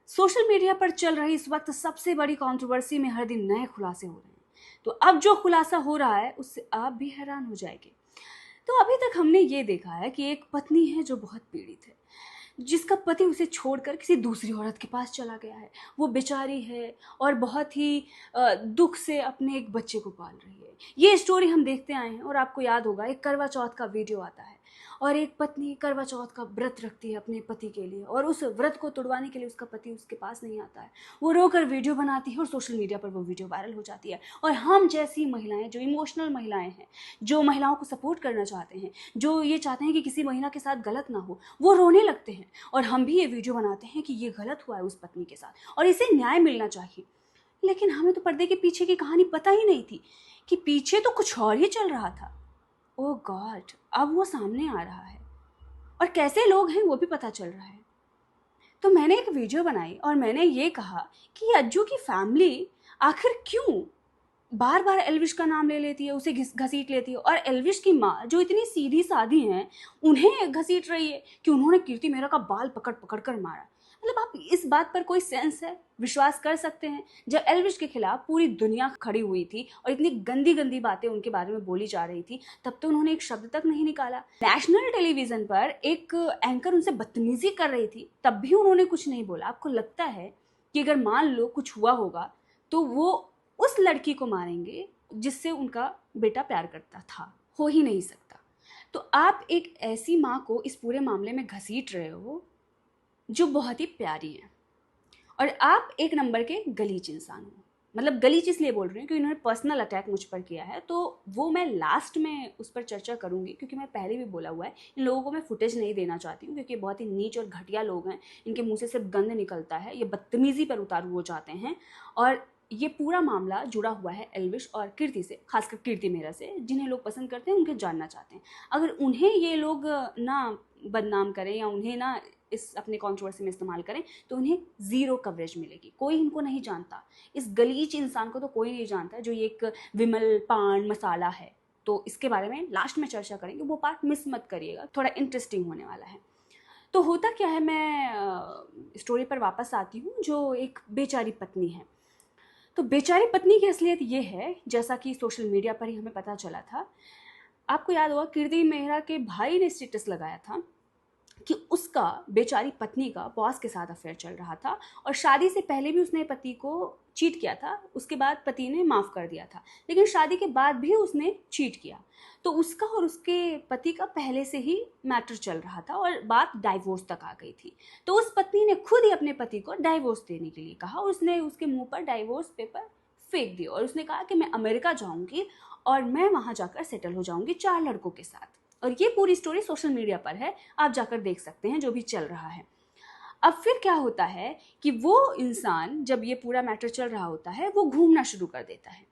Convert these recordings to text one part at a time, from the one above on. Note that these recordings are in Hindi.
सोशल मीडिया पर चल रही इस वक्त सबसे बड़ी कंट्रोवर्सी में हर दिन नए खुलासे हो रहे हैं। तो अब जो खुलासा हो रहा है उससे आप भी हैरान हो जाएंगे। तो अभी तक हमने ये देखा है कि एक पत्नी है जो बहुत पीड़ित है, जिसका पति उसे छोड़कर किसी दूसरी औरत के पास चला गया है। वो बेचारी है और बहुत ही दुख से अपने एक बच्चे को पाल रही है। ये स्टोरी हम देखते आए हैं और आपको याद होगा, एक करवा चौथ का वीडियो आता है और एक पत्नी करवा चौथ का व्रत रखती है अपने पति के लिए, और उस व्रत को तोड़वाने के लिए उसका पति उसके पास नहीं आता है। वो रोकर वीडियो बनाती है और सोशल मीडिया पर वो वीडियो वायरल हो जाती है। और हम जैसी महिलाएं, जो इमोशनल महिलाएं हैं, जो महिलाओं को सपोर्ट करना चाहते हैं, जो ये चाहते हैं कि किसी महिला के साथ गलत ना हो, वो रोने लगते हैं। और हम भी ये वीडियो बनाते हैं कि ये गलत हुआ है उस पत्नी के साथ और इसे न्याय मिलना चाहिए। लेकिन हमें तो पर्दे के पीछे की कहानी पता ही नहीं थी कि पीछे तो कुछ और ही चल रहा था। ओह गॉड, अब वो सामने आ रहा है और कैसे लोग हैं वो भी पता चल रहा है। तो मैंने एक वीडियो बनाई और मैंने ये कहा कि अज्जू की फैमिली आखिर क्यों बार बार एल्विश का नाम ले लेती है, उसे घसीट लेती है, और एल्विश की माँ जो इतनी सीधी सादी हैं उन्हें घसीट रही है कि उन्होंने कीर्ति मेहरा का बाल पकड़ पकड़ कर मारा। मतलब आप इस बात पर कोई सेंस है, विश्वास कर सकते हैं? जब एल्विश के खिलाफ पूरी दुनिया खड़ी हुई थी और इतनी गंदी गंदी बातें उनके बारे में बोली जा रही थी, तब तो उन्होंने एक शब्द तक नहीं निकाला। नेशनल टेलीविजन पर एक एंकर उनसे बदतमीजी कर रही थी, तब भी उन्होंने कुछ नहीं बोला। आपको लगता है कि अगर मान लो कुछ हुआ होगा तो वो उस लड़की को मारेंगे जिससे उनका बेटा प्यार करता था? हो ही नहीं सकता। तो आप एक ऐसी माँ को इस पूरे मामले में घसीट रहे हो जो बहुत ही प्यारी है, और आप एक नंबर के गलीच इंसान हो। मतलब गलीच इसलिए बोल रही हूँ क्योंकि इन्होंने पर्सनल अटैक मुझ पर किया है, तो वो मैं लास्ट में उस पर चर्चा करूंगी, क्योंकि मैं पहले भी बोला हुआ है इन लोगों को मैं फुटेज नहीं देना चाहती हूँ, क्योंकि बहुत ही नीच और घटिया लोग हैं। इनके मुंह से सिर्फ गंद निकलता है, ये बदतमीजी पर उतारू हो जाते हैं। और ये पूरा मामला जुड़ा हुआ है एल्विश और कीर्ति से, खासकर कीर्ति मेहरा से, जिन्हें लोग पसंद करते हैं, उनके जानना चाहते हैं। अगर उन्हें ये लोग ना बदनाम करें या उन्हें ना इस अपने कंट्रोवर्सी में इस्तेमाल करें तो उन्हें ज़ीरो कवरेज मिलेगी। कोई इनको नहीं जानता, इस गलीच इंसान को तो कोई नहीं जानता जो ये एक विमल पान मसाला है। तो इसके बारे में लास्ट में चर्चा करेंगे, वो पार्ट मिस मत करिएगा, थोड़ा इंटरेस्टिंग होने वाला है। तो होता क्या है, मैं स्टोरी पर वापस आती हूँ। जो एक बेचारी पत्नी है, तो बेचारी पत्नी की असलियत ये है, जैसा कि सोशल मीडिया पर ही हमें पता चला था। आपको याद होगा, कीर्ति मेहरा के भाई ने स्टेटस लगाया था कि उसका बेचारी पत्नी का बॉस के साथ अफेयर चल रहा था, और शादी से पहले भी उसने पति को चीट किया था। उसके बाद पति ने माफ़ कर दिया था, लेकिन शादी के बाद भी उसने चीट किया। तो उसका और उसके पति का पहले से ही मैटर चल रहा था और बात डाइवोर्स तक आ गई थी। तो उस पत्नी ने खुद ही अपने पति को डाइवोर्स देने के लिए कहा, और उसने उसके मुंह पर डाइवोर्स पेपर फेंक दिया और उसने कहा कि मैं अमेरिका जाऊंगी और मैं वहां जाकर सेटल हो जाऊंगी 4 लड़कों के साथ। और ये पूरी स्टोरी सोशल मीडिया पर है, आप जाकर देख सकते हैं जो भी चल रहा है। अब फिर क्या होता है कि वो इंसान, जब ये पूरा मैटर चल रहा होता है, वो घूमना शुरू कर देता है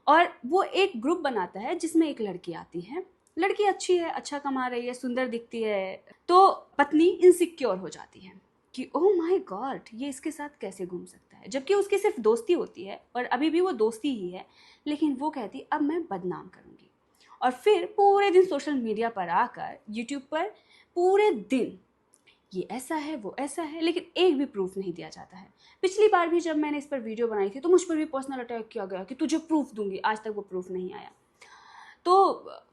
और वो एक ग्रुप बनाता है जिसमें एक लड़की आती है। लड़की अच्छी है, अच्छा कमा रही है, सुंदर दिखती है। तो पत्नी इनसिक्योर हो जाती है कि ओह माय गॉड, ये इसके साथ कैसे घूम सकता है, जबकि उसकी सिर्फ दोस्ती होती है और अभी भी वो दोस्ती ही है। लेकिन वो कहती अब मैं बदनाम करूंगी, और फिर पूरे दिन सोशल मीडिया पर आकर, यूट्यूब पर पूरे दिन ये ऐसा है वो ऐसा है, लेकिन एक भी प्रूफ नहीं दिया जाता है। पिछली बार भी जब मैंने इस पर वीडियो बनाई थी तो मुझ पर भी पर्सनल अटैक किया गया कि तुझे प्रूफ दूंगी, आज तक वो प्रूफ नहीं आया। तो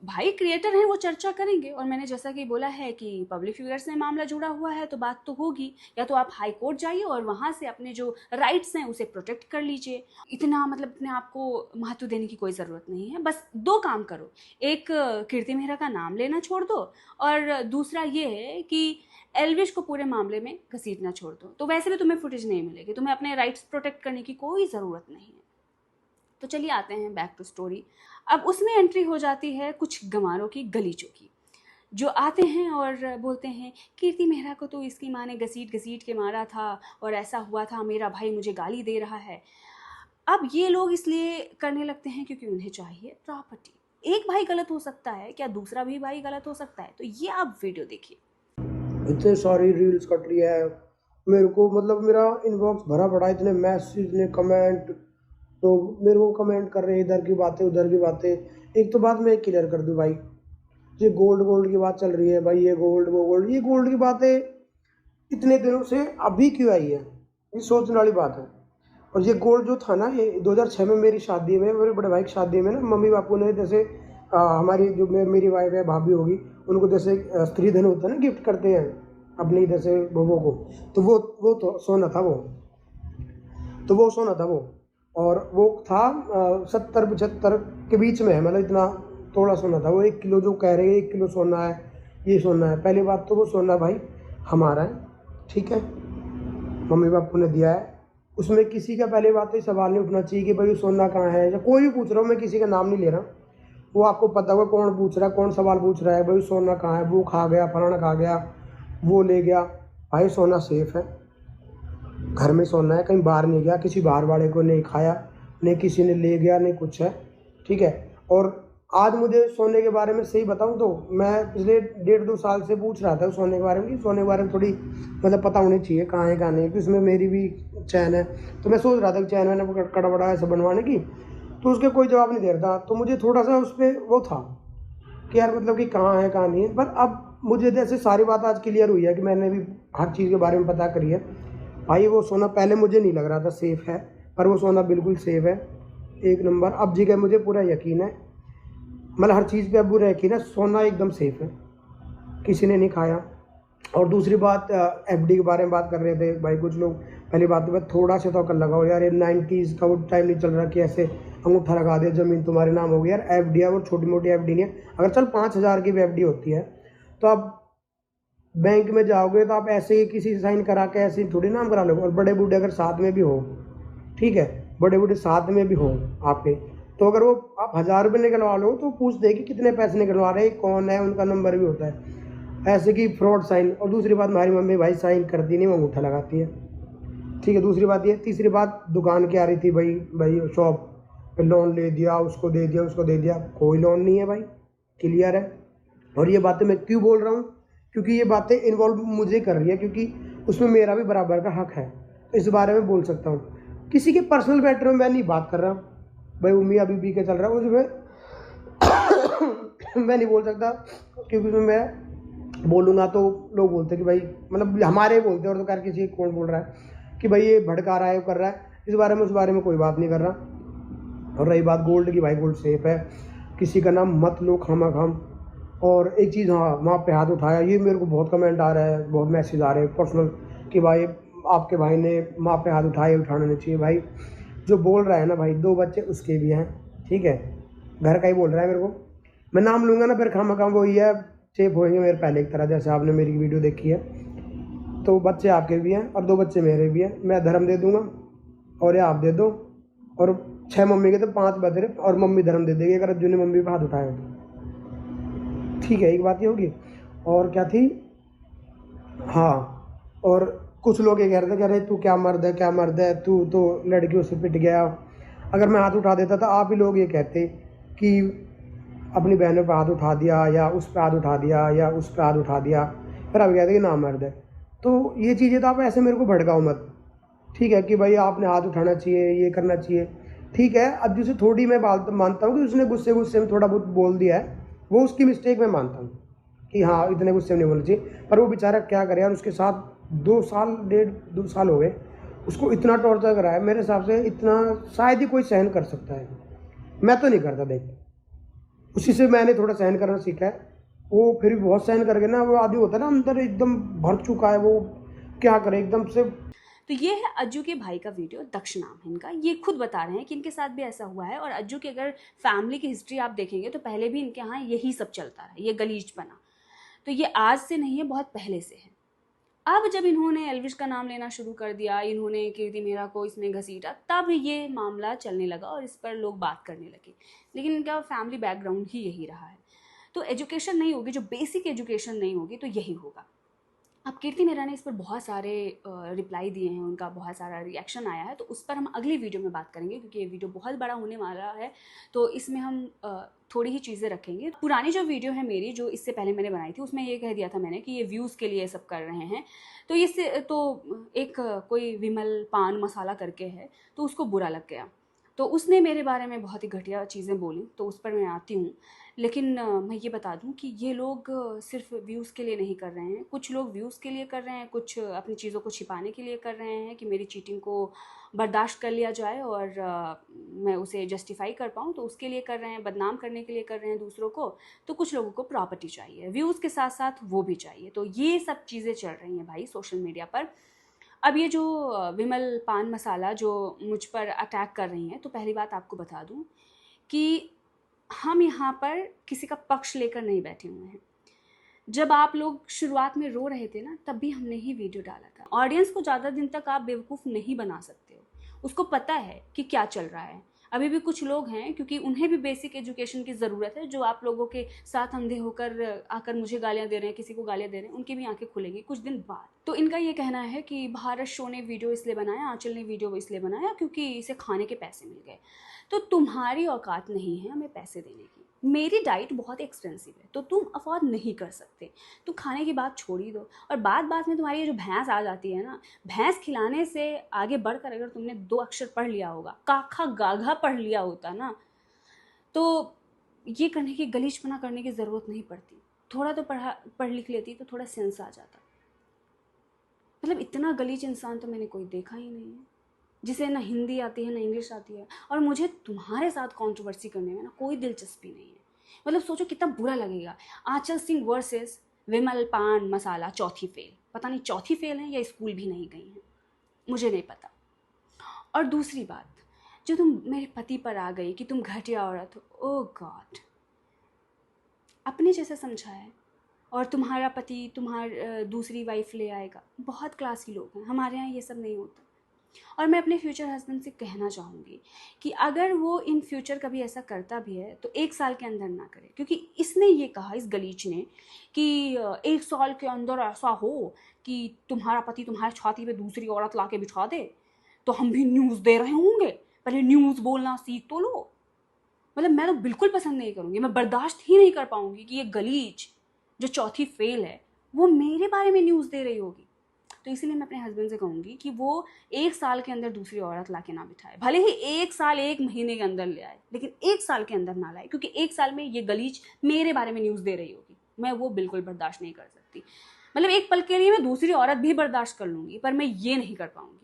भाई क्रिएटर हैं, वो चर्चा करेंगे, और मैंने जैसा कि बोला है कि पब्लिक फिगर से मामला जुड़ा हुआ है तो बात तो होगी। या तो आप हाई कोर्ट जाइए और वहाँ से अपने जो राइट्स हैं उसे प्रोटेक्ट कर लीजिए। इतना मतलब अपने आप को महत्व देने की कोई ज़रूरत नहीं है। बस 2 काम करो, एक कीर्ति मेहरा का नाम लेना छोड़ दो, और दूसरा ये है कि एल्विश को पूरे मामले में घसीटना छोड़ दो। तो वैसे भी तुम्हें फुटेज नहीं मिलेगी, तुम्हें अपने राइट्स प्रोटेक्ट करने की कोई ज़रूरत नहीं है। तो चलिए आते हैं बैक टू स्टोरी। अब उसमें एंट्री हो जाती है कुछ गंवारों की, गलीचों की, जो आते हैं और बोलते हैं कीर्ति मेहरा को तो इसकी माँ ने घसीट घसीट के मारा था और ऐसा हुआ था, मेरा भाई मुझे गाली दे रहा है। अब ये लोग इसलिए करने लगते हैं क्योंकि उन्हें चाहिए प्रॉपर्टी। एक भाई गलत हो सकता है, क्या दूसरा भी भाई गलत हो सकता है? तो ये आप वीडियो देखिए। इतने सारी रील्स कट रही है मेरे को, मतलब मेरा इनबॉक्स भरा पड़ा है, इतने मैसेज, इतने कमेंट। तो मेरे को कमेंट कर रहे हैं इधर की बातें उधर की बातें। एक तो बात मैं क्लियर कर दूं भाई, ये गोल्ड गोल्ड की बात चल रही है भाई, ये गोल्ड वो गोल्ड, ये गोल्ड की बातें इतने दिनों से अभी क्यों आई है? ये सोचने वाली बात है। और ये गोल्ड जो था ना, ये 2006 में मेरी शादी में, मेरे बड़े भाई की शादी में ना, मम्मी पापू ने जैसे हमारी जो मेरी वाइफ है, भाभी होगी, उनको जैसे स्त्री धन होता है ना, गिफ्ट करते हैं अपनी जैसे बहू को, तो वो तो सोना था वो, तो वो सोना था वो। और वो था 70-75 के बीच में है, मतलब इतना थोड़ा सोना था वो। 1 किलो जो कह रहे हैं 1 किलो सोना है, ये सोना है। पहली बात तो वो सोना भाई हमारा है, ठीक है, मम्मी पापा ने दिया है। उसमें किसी का पहले बात तो ये सवाल नहीं उठना चाहिए कि भाई ये सोना कहाँ है, या कोई भी पूछ रहा हूँ, मैं किसी का नाम नहीं ले रहा। वो आपको पता होगा कौन पूछ रहा है, कौन सवाल पूछ रहा है, भाई सोना कहाँ है, वो खा गया, फलाना खा गया, वो ले गया। भाई सोना सेफ है, घर में सोना है, कहीं बाहर नहीं गया, किसी बाहर वाले को नहीं खाया, नहीं किसी ने ले गया, नहीं कुछ है, ठीक है। और आज मुझे सोने के बारे में सही बताऊं तो मैं पिछले 1.5-2 साल से पूछ रहा था सोने के बारे में, कि सोने के बारे में थोड़ी मतलब पता होनी चाहिए कहाँ है कहाँ नहीं है, कि उसमें मेरी भी चैन है। तो मैं सोच रहा था कि चैन मैंने कड़बड़ा ऐसा बनवाने की, तो उसके कोई जवाब नहीं दे रहा था। तो मुझे थोड़ा सा उस पर वो था कि यार मतलब कि कहाँ है कहाँ नहीं है। पर अब मुझे जैसे सारी बात आज क्लियर हुई है कि मैंने भी हर चीज़ के बारे में पता करी है। भाई वो सोना पहले मुझे नहीं लग रहा था सेफ़ है, पर वो सोना बिल्कुल सेफ़ है, 1 नंबर। अब जी का मुझे पूरा यकीन है, मतलब हर चीज़ पे अब पूरा यकीन है, सोना एकदम सेफ़ है, किसी ने नहीं खाया। और दूसरी बात, एफडी के बारे में बात कर रहे थे भाई कुछ लोग। पहली बात तो मैं थोड़ा सा तो अकल लगाओ यार, ये 90s का वो टाइम नहीं चल रहा कि ऐसे अंगूठा लगा दे ज़मीन तुम्हारे नाम हो गई। यार एफडी है वो छोटी मोटी एफडी नहीं है। अगर चल 5,000 की भी एफडी होती है, तो आप बैंक में जाओगे तो आप ऐसे ही किसी से साइन करा के ऐसे ही थोड़ी नाम करा लोगे। और बड़े बूढ़े अगर साथ में भी हो, ठीक है, बड़े बूढ़े साथ में भी हो आपके, तो अगर वो आप 1,000 रुपये निकलवा लो तो पूछते कि कितने पैसे निकलवा रहे हैं, कौन है, उनका नंबर भी होता है, ऐसे कि फ्रॉड साइन। और दूसरी बात, हमारी मम्मी भाई साइन करती नहीं, वो अंगूठा लगाती है, ठीक है, दूसरी बात ये। तीसरी बात, दुकान की आ रही थी भाई, शॉप पे लोन ले दिया, उसको दे दिया, उसको दे दिया, कोई लोन नहीं है भाई, क्लियर है। और ये बातें मैं क्यों बोल रहा हूँ, क्योंकि ये बातें इन्वॉल्व मुझे कर रही है, क्योंकि उसमें मेरा भी बराबर का हक है, तो इस बारे में बोल सकता हूँ। किसी के पर्सनल मैटर में मैं नहीं बात कर रहा भाई, मियाँ बीबी के चल रहा है उसमें मैं नहीं बोल सकता, क्योंकि उसमें मैं बोलूँगा तो लोग बोलते कि भाई, मतलब हमारे बोलते हैं, और तो कर किसी कौन बोल रहा है कि भाई ये भड़का रहा है, वो कर रहा है, इस बारे में उस बारे में कोई बात नहीं कर रहा। और रही बात गोल्ड की, भाई गोल्ड सेफ है, किसी का नाम मत लो खामा खाम। और एक चीज़, हाँ, वहाँ पे हाथ उठाया, ये मेरे को बहुत कमेंट आ रहा है, बहुत मैसेज आ रहे हैं पर्सनल कि भाई आपके भाई ने माँ पे हाथ उठाए, उठाना नहीं चाहिए। भाई जो बोल रहा है ना भाई, 2 बच्चे उसके भी हैं, ठीक है, घर का ही बोल रहा है मेरे को। मैं नाम लूँगा ना फिर खामा खाम वही है, चेप होएंगे मेरे पहले की तरह, जैसे आपने मेरी वीडियो देखी है। तो बच्चे आपके भी हैं और 2 बच्चे मेरे भी हैं, मैं धर्म दे दूँगा और ये आप दे दो, और 6 मम्मी के तो 5 बधरे, और मम्मी धर्म दे देगी अगर अर्जुन ने मम्मी पे हाथ उठाए तो, ठीक है, एक बात ये होगी। और क्या थी, हाँ, और कुछ लोग ये कह रहे थे कि अरे तू क्या मर्द है, क्या मर्द है, तू तो लड़कियों से पिट गया। अगर मैं हाथ उठा देता तो आप ही लोग ये कहते कि अपनी बहनों पे हाथ उठा दिया, या उस पे हाथ उठा दिया, या उस पे हाथ उठा दिया, फिर आप कहते कि ना मर्द है। तो ये चीज़ें तो आप ऐसे मेरे को भड़काओ मत, ठीक है, कि भाई आपने हाथ उठाना चाहिए, ये करना चाहिए, ठीक है। अब जिसे थोड़ी मैं बात मानता हूँ कि उसने गुस्से गुस्से में थोड़ा बहुत बोल दिया है, वो उसकी मिस्टेक मैं मानता हूँ कि हाँ इतने गुस्से में नहीं बोलना चाहिए। पर वो बेचारा क्या करे यार, उसके साथ 2 साल, 1.5-2 साल हो गए, उसको इतना टॉर्चर करा है, मेरे हिसाब से इतना शायद ही कोई सहन कर सकता है। मैं तो नहीं करता, देख, उसी से मैंने थोड़ा सहन करना सीखा है। वो फिर भी बहुत सहन करके ना, वो आदमी होता है ना अंदर एकदम भर चुका है, वो क्या करे एकदम से। तो ये है अज्जू के भाई का वीडियो, दक्ष नाम है इनका। ये खुद बता रहे हैं कि इनके साथ भी ऐसा हुआ है। और अज्जू की अगर फैमिली की हिस्ट्री आप देखेंगे तो पहले भी इनके यहाँ यही सब चलता है, ये गलीचपना। तो ये आज से नहीं है, बहुत पहले से है। अब जब इन्होंने एल्विश का नाम लेना शुरू कर दिया, इन्होंने कीर्ति मेहरा को इसने घसीटा, तब ये मामला चलने लगा और इस पर लोग बात करने लगे। लेकिन इनका फैमिली बैकग्राउंड ही यही रहा है। तो एजुकेशन नहीं होगी, जो बेसिक एजुकेशन नहीं होगी, तो यही होगा। अब कीर्ति मेहरा ने इस पर बहुत सारे रिप्लाई दिए हैं, उनका बहुत सारा रिएक्शन आया है, तो उस पर हम अगली वीडियो में बात करेंगे, क्योंकि ये वीडियो बहुत बड़ा होने वाला है। तो इसमें हम थोड़ी ही चीज़ें रखेंगे। पुरानी जो वीडियो है मेरी, जो इससे पहले मैंने बनाई थी, उसमें ये कह दिया था मैंने कि ये व्यूज़ के लिए सब कर रहे हैं। तो इससे तो एक कोई विमल पान मसाला करके है, तो उसको बुरा लग गया। तो उसने मेरे बारे में बहुत ही घटिया चीज़ें बोली, तो उस पर मैं आती हूँ। लेकिन मैं ये बता दूँ कि ये लोग सिर्फ व्यूज़ के लिए नहीं कर रहे हैं। कुछ लोग व्यूज़ के लिए कर रहे हैं, कुछ अपनी चीज़ों को छिपाने के लिए कर रहे हैं कि मेरी चीटिंग को बर्दाश्त कर लिया जाए और मैं उसे जस्टिफाई कर पाऊँ, तो उसके लिए कर रहे हैं, बदनाम करने के लिए कर रहे हैं दूसरों को। तो कुछ लोगों को प्रॉपर्टी चाहिए, व्यूज़ के साथ साथ वो भी चाहिए। तो ये सब चीज़ें चल रही हैं भाई सोशल मीडिया पर। अब ये जो विमल पान मसाला जो मुझ पर अटैक कर रही हैं, तो पहली बात आपको बता दूं कि हम यहाँ पर किसी का पक्ष लेकर नहीं बैठे हुए हैं। जब आप लोग शुरुआत में रो रहे थे ना, तब भी हमने ही वीडियो डाला था। ऑडियंस को ज़्यादा दिन तक आप बेवकूफ़ नहीं बना सकते हो, उसको पता है कि क्या चल रहा है। अभी भी कुछ लोग हैं, क्योंकि उन्हें भी बेसिक एजुकेशन की ज़रूरत है, जो आप लोगों के साथ अंधे होकर आकर मुझे गालियाँ दे रहे हैं, किसी को गालियाँ दे रहे हैं, उनकी भी आंखें खुलेंगी कुछ दिन बाद। तो इनका ये कहना है कि भारत शो ने वीडियो इसलिए बनाया, आंचल ने वीडियो इसलिए बनाया क्योंकि इसे खाने के पैसे मिल गए। तो तुम्हारी औकात नहीं है हमें पैसे देने की। मेरी डाइट बहुत एक्सपेंसिव है, तो तुम अफोर्ड नहीं कर सकते, तो खाने की बात छोड़ ही दो। और बात बात में तुम्हारी ये जो भैंस आ जाती है ना, भैंस खिलाने से आगे बढ़कर अगर तुमने 2 अक्षर पढ़ लिया होगा, काखा गाघा पढ़ लिया होता ना, तो ये करने की, गलीचपना करने की ज़रूरत नहीं पड़ती। थोड़ा तो पढ़ लिख लेती तो थोड़ा सेंस आ जाता। मतलब इतना गलीच इंसान तो मैंने कोई देखा ही नहीं है, जिसे ना हिंदी आती है ना इंग्लिश आती है। और मुझे तुम्हारे साथ कंट्रोवर्सी करने में ना कोई दिलचस्पी नहीं है। मतलब सोचो कितना बुरा लगेगा, आंचल सिंह वर्सेस विमल पान मसाला, चौथी फेल। पता नहीं चौथी फेल है या स्कूल भी नहीं गई हैं, मुझे नहीं पता। और दूसरी बात, जो तुम मेरे पति पर आ गई कि तुम घटिया औरत हो, ओह गॉड, अपने जैसे समझा है और तुम्हारा पति दूसरी वाइफ ले आएगा। बहुत क्लासी लोग हैं, हमारे यहाँ ये सब नहीं होता। और मैं अपने फ्यूचर हस्बैंड से कहना चाहूँगी कि अगर वो इन फ्यूचर कभी ऐसा करता भी है तो 1 साल के अंदर ना करे, क्योंकि इसने ये कहा, इस गलीच ने, कि 1 साल के अंदर ऐसा हो कि तुम्हारा पति तुम्हारी छाती पे दूसरी औरत ला के बिठा दे तो हम भी न्यूज़ दे रहे होंगे, पहले न्यूज़ बोलना सीख तो लो। मतलब मैं तो बिल्कुल पसंद नहीं करूँगी, मैं बर्दाश्त ही नहीं कर पाऊँगी कि ये गलीच जो चौथी फेल है वो मेरे बारे में न्यूज़ दे रही होगी। तो इसीलिए मैं अपने हस्बैंड से कहूँगी कि वो 1 साल के अंदर दूसरी औरत ला के ना बिठाए। भले ही 1 साल 1 महीने के अंदर ले आए, लेकिन 1 साल के अंदर ना लाए, क्योंकि 1 साल में ये गलीच मेरे बारे में न्यूज़ दे रही होगी। मैं वो बिल्कुल बर्दाश्त नहीं कर सकती। मतलब एक पल के लिए मैं दूसरी औरत भी बर्दाश्त कर लूँगी, पर मैं ये नहीं कर पाऊँगी।